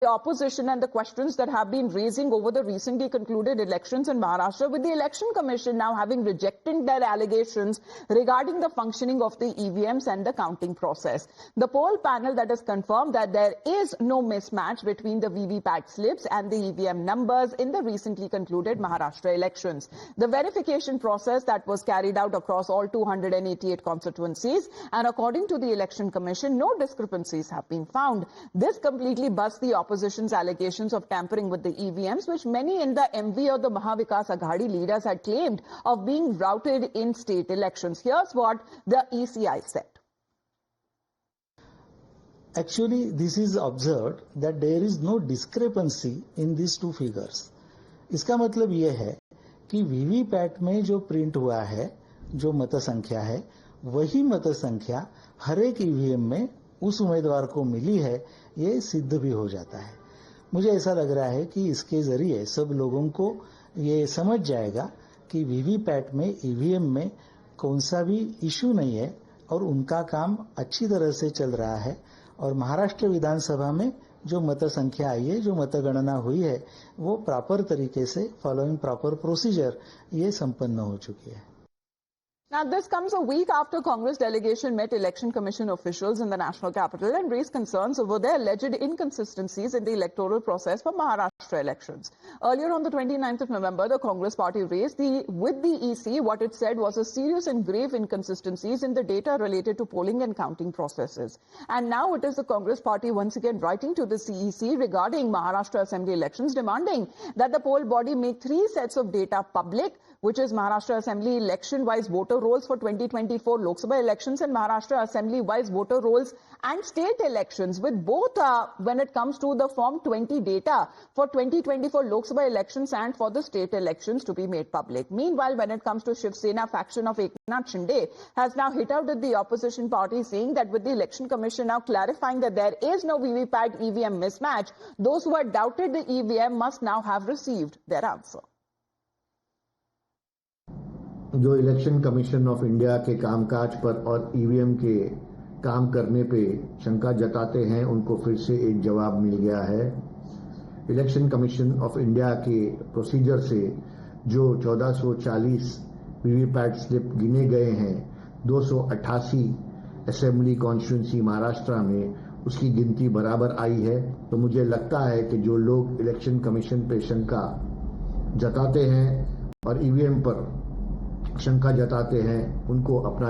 the opposition and the questions that have been raising over the recently concluded elections in Maharashtra, with the Election Commission now having rejected their allegations regarding the functioning of the EVMs and the counting process. The poll panel that has confirmed that there is no mismatch between the VVPAT slips and the EVM numbers in the recently concluded Maharashtra elections. The verification process that was carried out across all 288 constituencies, and according to the Election Commission, no discrepancies have been found. This completely busts the opposition's allegations of tampering with the EVMs, which many in the MV or the Mahavikas Aghadi leaders had claimed of being routed in state elections. Here's what the ECI said. Actually, this is observed that there is no discrepancy in these two figures. इसका मतलब ये है कि VVPAT में जो print हुआ है, जो मत संख्या है, वही मत संख्या हर एक ईवीएम में उस उम्मीदवार को मिली है, ये सिद्ध भी हो जाता है। मुझे ऐसा लग रहा है कि इसके जरिए सब लोगों को ये समझ जाएगा कि वीवीपैट में, ईवीएम में कौन सा भी इशू नहीं है और उनका काम अच्छी तरह से चल रहा है। और महाराष्ट्र विधानसभा में जो मत संख्या आई है, जो मतगणना हुई है, वो प्रॉपर तरीके से फॉलोइंग प्रॉपर प्रोसीजर ये संपन्न हो चुकी है। Now, this comes a week after Congress delegation met Election Commission officials in the national capital and raised concerns over their alleged inconsistencies in the electoral process for Maharashtra elections. Earlier on the 29th of November, the Congress party raised with the EC what it said was a serious and grave inconsistencies in the data related to polling and counting processes. And now it is the Congress party once again writing to the CEC regarding Maharashtra Assembly elections, demanding that the poll body make 3 sets of data public, which is Maharashtra Assembly election-wise voter rolls for 2024 Lok Sabha elections and Maharashtra Assembly-wise voter rolls and state elections, with both when it comes to the Form 20 data for 2024 Lok Sabha elections and for the state elections to be made public. Meanwhile, when it comes to Shiv Sena faction of Eknath Shinde has now hit out at the opposition party, saying that with the Election Commission now clarifying that there is no VVPAT EVM mismatch, those who had doubted the EVM must now have received their answer. जो election commission of India के कामकाज पर और EVM के काम करने पे शंका जताते हैं, उनको फिर से एक जवाब मिल गया है। इलेक्शन कमीशन ऑफ इंडिया के प्रोसीजर से जो 1440 वीवीपैट स्लिप गिने गए हैं 288 असेंबली कॉन्स्टिट्यूंसी महाराष्ट्र में, उसकी गिनती बराबर आई है। तो मुझे लगता है कि जो लोग इलेक्शन कमीशन पे शंका जताते हैं और ईवीएम पर शंका जताते हैं, उनको अपना